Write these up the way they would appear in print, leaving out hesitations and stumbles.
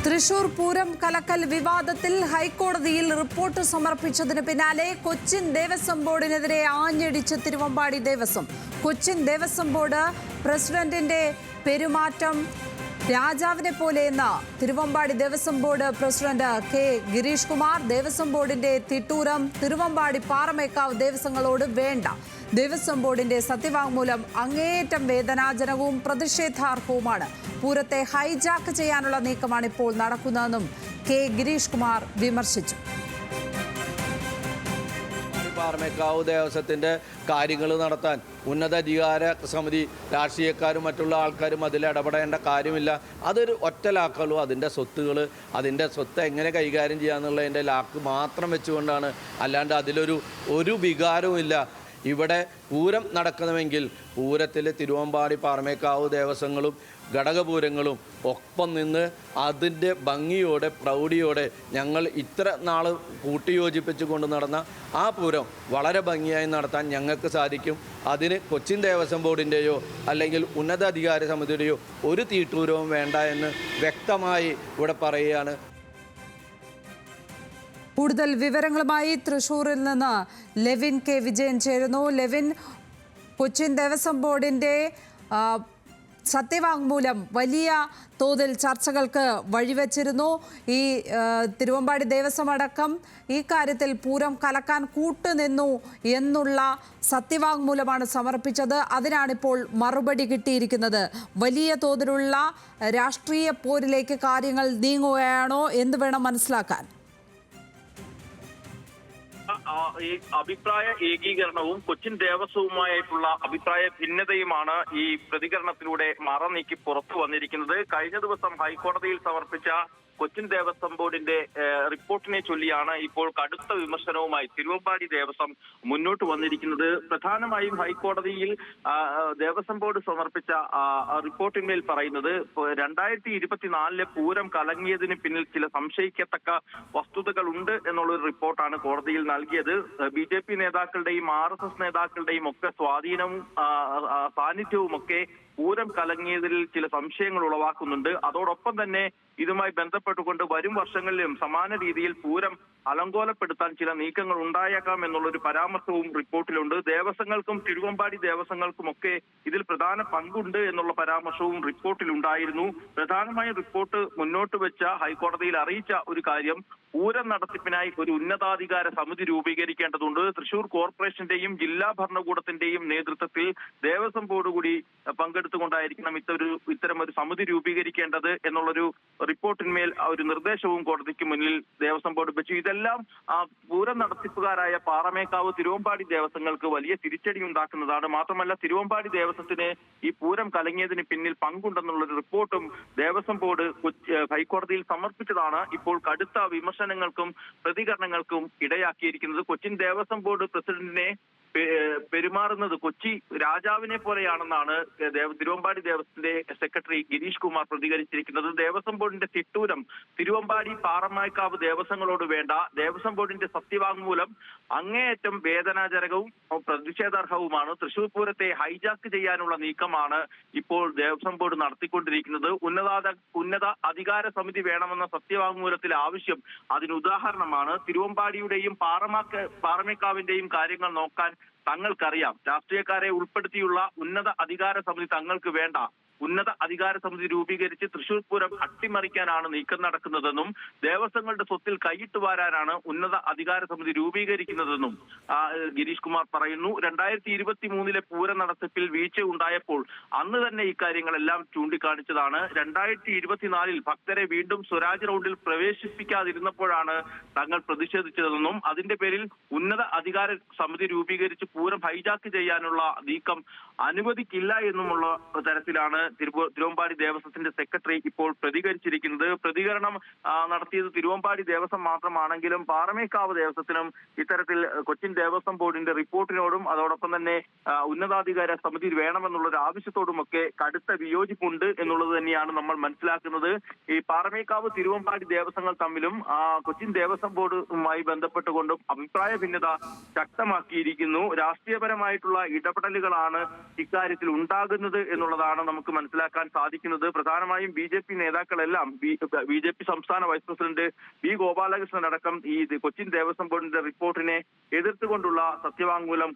തൃശൂർ പൂരം കലക്കൽ വിവാദത്തിൽ ഹൈക്കോടതിയിൽ റിപ്പോർട്ട് സമർപ്പിച്ചതിന് പിന്നാലെ കൊച്ചിൻ ദേവസ്വം ബോർഡിനെതിരെ ആഞ്ഞടിച്ച് തിരുവമ്പാടി ദേവസ്വം. കൊച്ചിൻ ദേവസ്വം ബോർഡ് പ്രസിഡന്റിന്റെ പെരുമാറ്റം രാജാവിനെ പോലെയെന്ന് Thiruvambadi Devaswom board president K Girish Kumar. Devaswom ബോർഡിന്റെ തിട്ടൂരം തിരുവമ്പാടി പാറമേക്കാവ് ദേവസ്വങ്ങളോട് വേണ്ട. ദേവസ്വം ബോർഡിന്റെ സത്യവാങ്മൂലം അങ്ങേയറ്റം വേദനാജനകവും പ്രതിഷേധാർഹവുമാണ്. പൂരത്തെ ഹൈജാക്ക് ചെയ്യാനുള്ള നീക്കമാണ് ഇപ്പോൾ നടക്കുന്നതെന്നും കെ ഗിരീഷ് കുമാർ വിമർശിച്ചു. പാറമേക്കാവ് ദേവസ്വത്തിൻ്റെ കാര്യങ്ങൾ നടത്താൻ ഉന്നതാധികാര സമിതി രാഷ്ട്രീയക്കാരും മറ്റുള്ള ആൾക്കാരും അതിൽ ഇടപെടേണ്ട കാര്യമില്ല. അതൊരു ഒറ്റ അതിൻ്റെ സ്വത്ത് എങ്ങനെ കൈകാര്യം ചെയ്യാന്നുള്ളതിൻ്റെ ലാക്ക് മാത്രം വെച്ചുകൊണ്ടാണ്. അല്ലാണ്ട് ഒരു വികാരവും ഇല്ല. ഇവിടെ പൂരം നടക്കണമെങ്കിൽ പൂരത്തിൽ തിരുവമ്പാടി പാറമേക്കാവ് ദേവസ്വങ്ങളും ഘടകപൂരങ്ങളും ഒപ്പം നിന്ന് അതിൻ്റെ ഭംഗിയോടെ പ്രൗഢിയോടെ ഞങ്ങൾ ഇത്ര നാൾ കൂട്ടിയോജിപ്പിച്ചു കൊണ്ട് നടന്ന ആ പൂരം വളരെ ഭംഗിയായി നടത്താൻ ഞങ്ങൾക്ക് സാധിക്കും. അതിന് കൊച്ചിൻ ദേവസ്വം ബോർഡിൻ്റെയോ അല്ലെങ്കിൽ ഉന്നതാധികാര സമിതിയുടെയോ ഒരു തീട്ടൂരവും വേണ്ട എന്ന് വ്യക്തമായി ഇവിടെ പറയുകയാണ്. കൂടുതൽ വിവരങ്ങളുമായി തൃശൂരിൽ നിന്ന് ലെവിൻ കെ വിജയൻ ചേരുന്നു. ലെവിൻ, കൊച്ചിൻ ദേവസ്വം ബോർഡിന്റെ സത്യവാങ്മൂലം വലിയ തോതിൽ ചർച്ചകൾക്ക് വഴിവെച്ചിരുന്നു. ഈ തിരുവമ്പാടി ദേവസ്വം അടക്കം ഈ കാര്യത്തിൽ പൂരം കലക്കാൻ കൂട്ടുനിന്നു എന്നുള്ള സത്യവാങ്മൂലമാണ് സമർപ്പിച്ചത്. അതിനാണിപ്പോൾ മറുപടി കിട്ടിയിരിക്കുന്നത്. വലിയ തോതിലുള്ള രാഷ്ട്രീയ പോരിലേക്ക് കാര്യങ്ങൾ നീങ്ങുകയാണോ എന്ന് വേണം മനസ്സിലാക്കാൻ. ഈ അഭിപ്രായ ഏകീകരണവും കൊച്ചിൻ ദേവസ്വവുമായിട്ടുള്ള അഭിപ്രായ ഭിന്നതയുമാണ് ഈ പ്രതികരണത്തിലൂടെ മറനീക്കി പുറത്തു വന്നിരിക്കുന്നത്. കഴിഞ്ഞ ദിവസം ഹൈക്കോടതിയിൽ സമർപ്പിച്ച കൊച്ചിൻ ദേവസ്വം ബോർഡിന്റെ റിപ്പോർട്ടിനെ ചൊല്ലിയാണ് ഇപ്പോൾ കടുത്ത വിമർശനവുമായി തിരുവമ്പാടി ദേവസ്വം മുന്നോട്ട് വന്നിരിക്കുന്നത്. പ്രധാനമായും ഹൈക്കോടതിയിൽ ദേവസ്വം ബോർഡ് സമർപ്പിച്ച റിപ്പോർട്ടിന്മേൽ പറയുന്നത് 2024 പൂരം കലങ്ങിയതിന് പിന്നിൽ ചില സംശയിക്കത്തക്ക വസ്തുതകൾ ഉണ്ട് എന്നുള്ളൊരു റിപ്പോർട്ടാണ് കോടതിയിൽ നൽകിയത്. BJP നേതാക്കളുടെയും RSS നേതാക്കളുടെയും ഒക്കെ സ്വാധീനവും സാന്നിധ്യവും ഒക്കെ പൂരം കലങ്ങിയതിൽ ചില സംശയങ്ങൾ ഉളവാക്കുന്നുണ്ട്. അതോടൊപ്പം തന്നെ ഇതുമായി ബന്ധപ്പെട്ടുകൊണ്ട് വരും വർഷങ്ങളിലും സമാന രീതിയിൽ പൂരം അലങ്കോലപ്പെടുത്താൻ ചില നീക്കങ്ങൾ ഉണ്ടായേക്കാം എന്നുള്ളൊരു പരാമർശവും റിപ്പോർട്ടിലുണ്ട്. ദേവസ്വങ്ങൾക്കും തിരുവമ്പാടി ദേവസ്വങ്ങൾക്കുമൊക്കെ ഇതിൽ പ്രധാന പങ്കുണ്ട് എന്നുള്ള പരാമർശവും റിപ്പോർട്ടിലുണ്ടായിരുന്നു. പ്രധാനമായും റിപ്പോർട്ട് മുന്നോട്ട് വെച്ച ഹൈക്കോടതിയിൽ അറിയിച്ച ഒരു കാര്യം, പൂരം നടത്തിപ്പിനായി ഒരു ഉന്നതാധികാര സമിതി രൂപീകരിക്കേണ്ടതുണ്ട്. തൃശൂർ കോർപ്പറേഷന്റെയും ജില്ലാ ഭരണകൂടത്തിന്റെയും നേതൃത്വത്തിൽ ദേവസ്വം ബോർഡ് കൂടി പങ്കെടുത്തുകൊണ്ടായിരിക്കണം ഇത്തരം ഒരു സമിതി രൂപീകരിക്കേണ്ടത് എന്നുള്ളൊരു റിപ്പോർട്ടിന്മേൽ ഒരു നിർദ്ദേശവും കോടതിക്ക് മുന്നിൽ ദേവസ്വം ബോർഡ് വെച്ചു. ഇതെല്ലാം പൂരം നടത്തിപ്പുകാരായ പാറമേക്കാവ് തിരുവമ്പാടി ദേവസ്വങ്ങൾക്ക് വലിയ തിരിച്ചടി ഉണ്ടാക്കുന്നതാണ്. മാത്രമല്ല തിരുവമ്പാടി ദേവസ്വത്തിന് ഈ പൂരം കലങ്ങിയതിന് പിന്നിൽ പങ്കുണ്ടെന്നുള്ളൊരു റിപ്പോർട്ടും ദേവസ്വം ബോർഡ് ഹൈക്കോടതിയിൽ സമർപ്പിച്ചതാണ് ഇപ്പോൾ കടുത്ത വിമർശനങ്ങൾക്കും പ്രതികരണങ്ങൾക്കും ഇടയാക്കിയിരിക്കുന്നത്. കൊച്ചിൻ ദേവസ്വം ബോർഡ് പ്രസിഡന്റിനെ പെരുമാറുന്നത് കൊച്ചി രാജാവിനെ പോലെയാണെന്നാണ് തിരുവമ്പാടി ദേവസ്വത്തിന്റെ സെക്രട്ടറി ഗിരീഷ് കുമാർ പ്രതികരിച്ചിരിക്കുന്നത്. ദേവസ്വം ബോർഡിന്റെ തിട്ടൂരം തിരുവമ്പാടി പാറമേക്കാവ് ദേവസ്വങ്ങളോട് വേണ്ട. ദേവസ്വം ബോർഡിന്റെ സത്യവാങ്മൂലം അങ്ങേയറ്റം വേദനാജനകവും പ്രതിഷേധാർഹവുമാണ്. തൃശൂർ പൂരത്തെ ഹൈജാക്ക് ചെയ്യാനുള്ള നീക്കമാണ് ഇപ്പോൾ ദേവസ്വം ബോർഡ് നടത്തിക്കൊണ്ടിരിക്കുന്നത്. ഉന്നത അധികാര സമിതി വേണമെന്ന സത്യവാങ്മൂലത്തിലെ ആവശ്യം അതിനുദാഹരണമാണ്. തിരുവമ്പാടിയുടെയും പാറമേക്കാവിന്റെയും കാര്യങ്ങൾ നോക്കാൻ തങ്ങൾക്കറിയാം. രാഷ്ട്രീയക്കാരെ ഉൾപ്പെടുത്തിയുള്ള ഉന്നത അധികാര സമിതി തങ്ങൾക്ക് വേണ്ട. ഉന്നത അധികാര സമിതി രൂപീകരിച്ച് തൃശൂർ പൂരം അട്ടിമറിക്കാനാണ് നീക്കം നടക്കുന്നതെന്നും ദേവസ്വങ്ങളുടെ സ്വത്തിൽ കൈയിട്ട് വാരാനാണ് ഉന്നത അധികാര സമിതി രൂപീകരിക്കുന്നതെന്നും ഗിരീഷ് കുമാർ പറയുന്നു. 2023 പൂരം നടത്തിപ്പിൽ വീഴ്ച ഉണ്ടായപ്പോൾ അന്ന് തന്നെ ഇക്കാര്യങ്ങളെല്ലാം ചൂണ്ടിക്കാണിച്ചതാണ്. 2024 ഭക്തരെ വീണ്ടും സ്വരാജ് റൗണ്ടിൽ പ്രവേശിപ്പിക്കാതിരുന്നപ്പോഴാണ് തങ്ങൾ പ്രതിഷേധിച്ചതെന്നും അതിന്റെ പേരിൽ ഉന്നത അധികാര സമിതി രൂപീകരിച്ച് പൂരം ഹൈജാക്ക് ചെയ്യാനുള്ള നീക്കം അനുവദിക്കില്ല എന്നുമുള്ള തരത്തിലാണ് തിരുവമ്പാടി ദേവസ്വത്തിന്റെ സെക്രട്ടറി ഇപ്പോൾ പ്രതികരിച്ചിരിക്കുന്നത്. പ്രതികരണം നടത്തിയത് തിരുവമ്പാടി ദേവസ്വം മാത്രമാണെങ്കിലും പാറമേക്കാവ് ദേവസ്വത്തിനും ഇത്തരത്തിൽ കൊച്ചിൻ ദേവസ്വം ബോർഡിന്റെ റിപ്പോർട്ടിനോടും അതോടൊപ്പം തന്നെ ഉന്നതാധികാര സമിതി വേണമെന്നുള്ളൊരു ആവശ്യത്തോടുമൊക്കെ കടുത്ത വിയോജിപ്പുണ്ട് എന്നുള്ളത് തന്നെയാണ് നമ്മൾ മനസ്സിലാക്കുന്നത്. ഈ പാറമേക്കാവ് തിരുവമ്പാടി ദേവസ്വങ്ങൾ തമ്മിലും കൊച്ചിൻ ദേവസ്വം ബോർഡുമായി ബന്ധപ്പെട്ടുകൊണ്ടും അഭിപ്രായ ഭിന്നത ശക്തമാക്കിയിരിക്കുന്നു. രാഷ്ട്രീയപരമായിട്ടുള്ള ഇടപെടലുകളാണ് ഇക്കാര്യത്തിൽ ഉണ്ടാകുന്നത് എന്നുള്ളതാണ് നമുക്ക് മനസ്സിലാക്കാൻ സാധിക്കുന്നത്. പ്രധാനമായും BJP നേതാക്കളെല്ലാം BJP സംസ്ഥാന വൈസ് പ്രസിഡന്റ് B. ഗോപാലകൃഷ്ണൻ അടക്കം ഈ കൊച്ചിൻ ദേവസ്വം ബോർഡിന്റെ റിപ്പോർട്ടിനെ എതിർത്തുകൊണ്ടുള്ള സത്യവാങ്മൂലം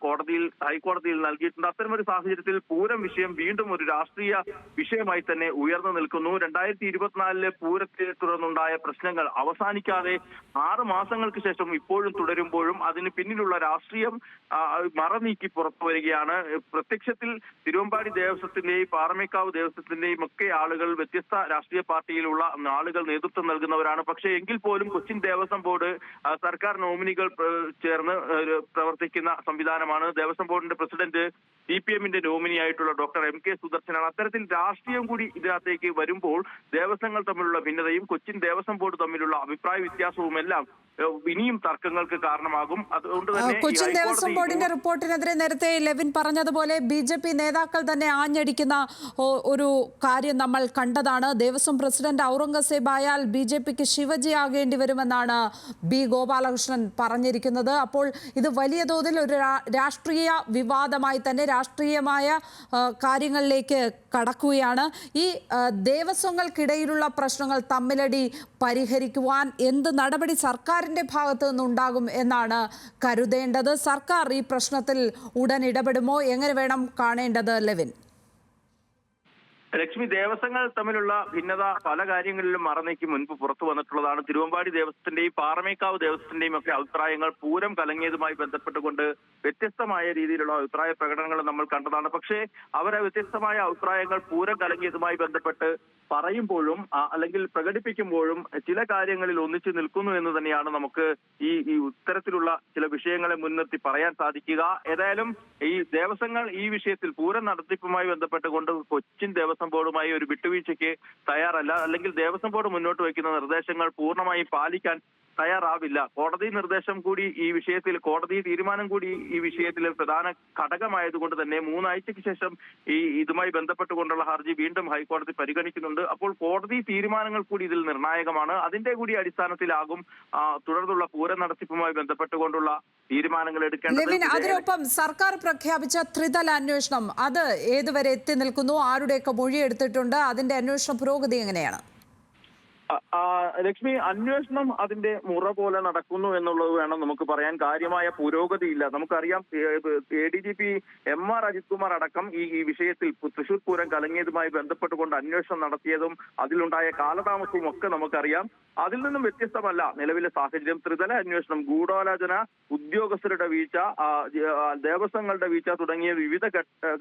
ഹൈക്കോടതിയിൽ നൽകിയിട്ടുണ്ട്. അത്തരമൊരു സാഹചര്യത്തിൽ പൂരം വിഷയം വീണ്ടും ഒരു രാഷ്ട്രീയ വിഷയമായി തന്നെ ഉയർന്നു നിൽക്കുന്നു. 2024 പൂരത്തെ തുടർന്നുണ്ടായ പ്രശ്നങ്ങൾ അവസാനിക്കാതെ 6 മാസങ്ങൾക്ക് ശേഷം ഇപ്പോഴും തുടരുമ്പോഴും അതിന് പിന്നിലുള്ള രാഷ്ട്രീയം മറനീക്കി പുറത്തു വരികയാണ്. പ്രത്യക്ഷത്തിൽ തിരുവമ്പാടി ദേവസ്വത്തിന്റെയും പാറമേക്കാവ് ദേവസ്വത്തിന്റെയും ഒക്കെ ആളുകൾ വ്യത്യസ്ത രാഷ്ട്രീയ പാർട്ടിയിലുള്ള ആളുകൾ നേതൃത്വം നൽകുന്നവരാണ്. പക്ഷേ എങ്കിൽ പോലും കൊച്ചിൻ ദേവസ്വം ബോർഡ് സർക്കാർ നോമിനികൾ ചേർന്ന് പ്രവർത്തിക്കുന്ന സംവിധാനമാണ്. ദേവസ്വം ബോർഡിന്റെ പ്രസിഡന്റ് CPM-ന്റെ നോമിനിയായിട്ടുള്ള ഡോക്ടർ MK സുദർശനാണ്. അത്തരത്തിൽ രാഷ്ട്രീയം കൂടി ഇതിനകത്തേക്ക് വരുമ്പോൾ ദേവസ്വങ്ങൾ തമ്മിലുള്ള ഭിന്നതയും കൊച്ചിൻ ദേവസ്വം ബോർഡ് തമ്മിലുള്ള അഭിപ്രായ വ്യത്യാസവും എല്ലാം ഇനിയും തർക്കങ്ങൾക്ക് കാരണമാകും. അതുകൊണ്ട് തന്നെ കൊച്ചിൻ ദേവസ്വം ബോർഡിന്റെ റിപ്പോർട്ടിനെതിരെ നേരത്തെ ലെവിൻ പറഞ്ഞതുപോലെ BJP നേതാക്കൾ തന്നെ ആഞ്ഞടിക്കുന്ന ഒരു കാര്യം നമ്മൾ കണ്ടതാണ്. ദേവസ്വം പ്രസിഡന്റ് ഔറംഗസേബ് ആയാൽ BJPക്ക് ശിവജി ആകേണ്ടി വരുമെന്നാണ് B. ഗോപാലകൃഷ്ണൻ പറഞ്ഞിരിക്കുന്നത്. അപ്പോൾ ഇത് വലിയ തോതിൽ ഒരു രാഷ്ട്രീയ വിവാദമായി തന്നെ രാഷ്ട്രീയമായ കാര്യങ്ങളിലേക്ക് കടക്കുകയാണ്. ഈ ദേവസ്വങ്ങൾക്കിടയിലുള്ള പ്രശ്നങ്ങൾ തമ്മിലടി പരിഹരിക്കുവാൻ എന്ത് നടപടി സർക്കാരിൻ്റെ ഭാഗത്തു നിന്നുണ്ടാകും എന്നാണ് കരുതേണ്ടത്? സർക്കാർ ഈ പ്രശ്നത്തിൽ ഉടൻ ഇടപെടുമോ? എങ്ങനെ വേണം കാണേണ്ടത് ലെവിൻ? ലക്ഷ്മി, ദേവസ്വങ്ങൾ തമ്മിലുള്ള ഭിന്നത പല കാര്യങ്ങളിലും മറനീക്കി മുൻപ് പുറത്തു വന്നിട്ടുള്ളതാണ്. തിരുവമ്പാടി ദേവസ്വത്തിന്റെയും പാറമേക്കാവ് ദേവസ്വത്തിന്റെയും ഒക്കെ അഭിപ്രായങ്ങൾ പൂരം കലങ്ങിയതുമായി ബന്ധപ്പെട്ടുകൊണ്ട് വ്യത്യസ്തമായ രീതിയിലുള്ള അഭിപ്രായ പ്രകടനങ്ങൾ നമ്മൾ കണ്ടതാണ്. പക്ഷേ അവരെ വ്യത്യസ്തമായ അഭിപ്രായങ്ങൾ പൂരം കലങ്ങിയതുമായി ബന്ധപ്പെട്ട് പറയുമ്പോഴും അല്ലെങ്കിൽ പ്രകടിപ്പിക്കുമ്പോഴും ചില കാര്യങ്ങളിൽ ഒന്നിച്ചു നിൽക്കുന്നു എന്ന് തന്നെയാണ് നമുക്ക് ഈ ഇത്തരത്തിലുള്ള ചില വിഷയങ്ങളെ മുൻനിർത്തി പറയാൻ സാധിക്കുക. ഏതായാലും ഈ ദേവസ്വങ്ങൾ ഈ വിഷയത്തിൽ പൂരം നടത്തിപ്പുമായി ബന്ധപ്പെട്ടുകൊണ്ട് കൊച്ചിൻ ദേവസ്വം ബോർഡുമായി ഒരു വിട്ടുവീഴ്ചയ്ക്ക് തയ്യാറല്ല. അല്ലെങ്കിൽ ദേവസ്വം ബോർഡ് മുന്നോട്ട് വയ്ക്കുന്ന നിർദ്ദേശങ്ങൾ പൂർണ്ണമായി പാലിക്കാൻ തയ്യാറാവില്ല. കോടതി നിർദ്ദേശം കൂടി ഈ വിഷയത്തിൽ, കോടതി തീരുമാനം കൂടി ഈ വിഷയത്തിൽ പ്രധാന ഘടകമായതുകൊണ്ട് തന്നെ 3 ആഴ്ചയ്ക്ക് ശേഷം ഇതുമായി ബന്ധപ്പെട്ടുകൊണ്ടുള്ള ഹർജി വീണ്ടും ഹൈക്കോടതി പരിഗണിക്കുന്നുണ്ട്. അപ്പോൾ കോടതി തീരുമാനങ്ങൾ കൂടി ഇതിൽ നിർണായകമാണ്. അതിന്റെ കൂടി അടിസ്ഥാനത്തിലാകും തുടർന്നുള്ള പൂരം നടത്തിപ്പുമായി ബന്ധപ്പെട്ടുകൊണ്ടുള്ള തീരുമാനങ്ങൾ എടുക്കേണ്ടത്. അതിനൊപ്പം സർക്കാർ പ്രഖ്യാപിച്ച ത്രിതല അന്വേഷണം അത് ഏതുവരെ എത്തി നിൽക്കുന്നു? ആരുടെയൊക്കെ മൊഴി എടുത്തിട്ടുണ്ട്? അതിന്റെ അന്വേഷണ പുരോഗതി എങ്ങനെയാണ്? ലക്ഷ്മി, അന്വേഷണം അതിന്റെ മുറ പോലെ നടക്കുന്നു എന്നുള്ളത് വേണം നമുക്ക് പറയാൻ. കാര്യമായ പുരോഗതിയില്ല. നമുക്കറിയാം ADGP MR അജിത് കുമാർ അടക്കം ഈ വിഷയത്തിൽ തൃശൂർ പൂരം കലങ്ങിയതുമായി ബന്ധപ്പെട്ടുകൊണ്ട് അന്വേഷണം നടത്തിയതും അതിലുണ്ടായ കാലതാമസവും ഒക്കെ നമുക്കറിയാം. അതിൽ നിന്നും വ്യത്യസ്തമല്ല നിലവിലെ സാഹചര്യം. ത്രിതല അന്വേഷണം, ഗൂഢാലോചന, ഉദ്യോഗസ്ഥരുടെ വീഴ്ച, ദേവസ്വങ്ങളുടെ വീഴ്ച തുടങ്ങിയ വിവിധ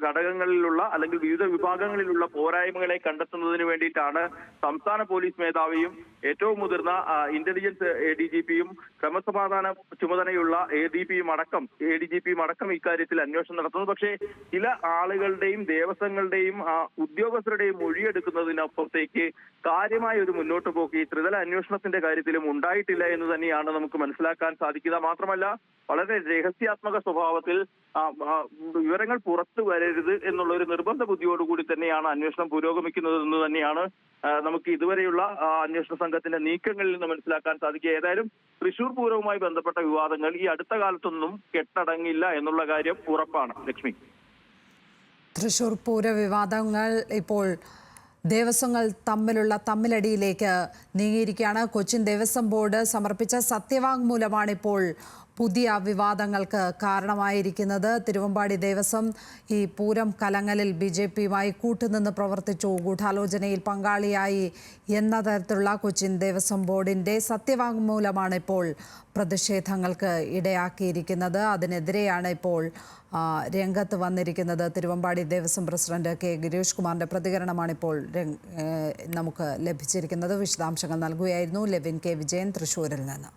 ഘടകങ്ങളിലുള്ള അല്ലെങ്കിൽ വിവിധ വിഭാഗങ്ങളിലുള്ള പോരായ്മകളെ കണ്ടെത്തുന്നതിന് വേണ്ടിയിട്ടാണ് സംസ്ഥാന പോലീസ് മേധാവി ഏറ്റവും മുതിർന്ന ഇന്റലിജൻസ് ADGP-യും ക്രമസമാധാന ചുമതലയുള്ള ADGP-യും അടക്കം ഇക്കാര്യത്തിൽ അന്വേഷണം നടത്തുന്നു. പക്ഷേ ചില ആളുകളുടെയും ദേവസ്വങ്ങളുടെയും ഉദ്യോഗസ്ഥരുടെയും മൊഴിയെടുക്കുന്നതിനപ്പുറത്തേക്ക് കാര്യമായ ഒരു മുന്നോട്ട് പോക്ക് ഈ ത്രിതല അന്വേഷണത്തിന്റെ കാര്യത്തിലും ഉണ്ടായിട്ടില്ല എന്ന് തന്നെയാണ് നമുക്ക് മനസ്സിലാക്കാൻ സാധിക്കുക. മാത്രമല്ല വളരെ രഹസ്യാത്മക സ്വഭാവത്തിൽ വിവരങ്ങൾ പുറത്തു വരരുത് എന്നുള്ള ഒരു നിർബന്ധ ബുദ്ധിയോടുകൂടി തന്നെയാണ് അന്വേഷണം പുരോഗമിക്കുന്നത് എന്ന് തന്നെയാണ് നമുക്ക് ഇതുവരെയുള്ള അന്വേഷണ സംഘത്തിന്റെ നീക്കങ്ങളിൽ നിന്ന് മനസ്സിലാക്കാൻ സാധിക്കുക. ഏതായാലും തൃശൂർ പൂരവുമായി ബന്ധപ്പെട്ട വിവാദങ്ങൾ ഈ അടുത്ത കാലത്തൊന്നും കെട്ടടങ്ങില്ല എന്നുള്ള കാര്യം ഉറപ്പാണ്. ലക്ഷ്മി, തൃശൂർ പൂര വിവാദങ്ങൾ ഇപ്പോൾ ദേവസ്വങ്ങൾ തമ്മിലുള്ള തമ്മിലടിയിലേക്ക് നീങ്ങിയിരിക്കുകയാണ്. കൊച്ചിൻ ദേവസ്വം ബോർഡ് സമർപ്പിച്ച സത്യവാങ്മൂലമാണ് ഇപ്പോൾ പുതിയ വിവാദങ്ങൾക്ക് കാരണമായിരിക്കുന്നത്. തിരുവമ്പാടി ദേവസ്വം ഈ പൂരം കലങ്ങലിൽ BJP-യുമായി കൂട്ടുനിന്ന് പ്രവർത്തിച്ചു, ഗൂഢാലോചനയിൽ പങ്കാളിയായി എന്ന തരത്തിലുള്ള കൊച്ചിൻ ദേവസ്വം ബോർഡിൻ്റെ സത്യവാങ്മൂലമാണ് ഇപ്പോൾ പ്രതിഷേധങ്ങൾക്ക് ഇടയാക്കിയിരിക്കുന്നത്. അതിനെതിരെയാണ് ഇപ്പോൾ രംഗത്ത് വന്നിരിക്കുന്നത്. Thiruvambadi Devaswom president K. ഗിരീഷ് കുമാറിൻ്റെ പ്രതികരണമാണ് ഇപ്പോൾ നമുക്ക് ലഭിച്ചിരിക്കുന്നത്. വിശദാംശങ്ങൾ നൽകുകയായിരുന്നു ലെവിൻ K. വിജയൻ തൃശ്ശൂരിൽ നിന്ന്.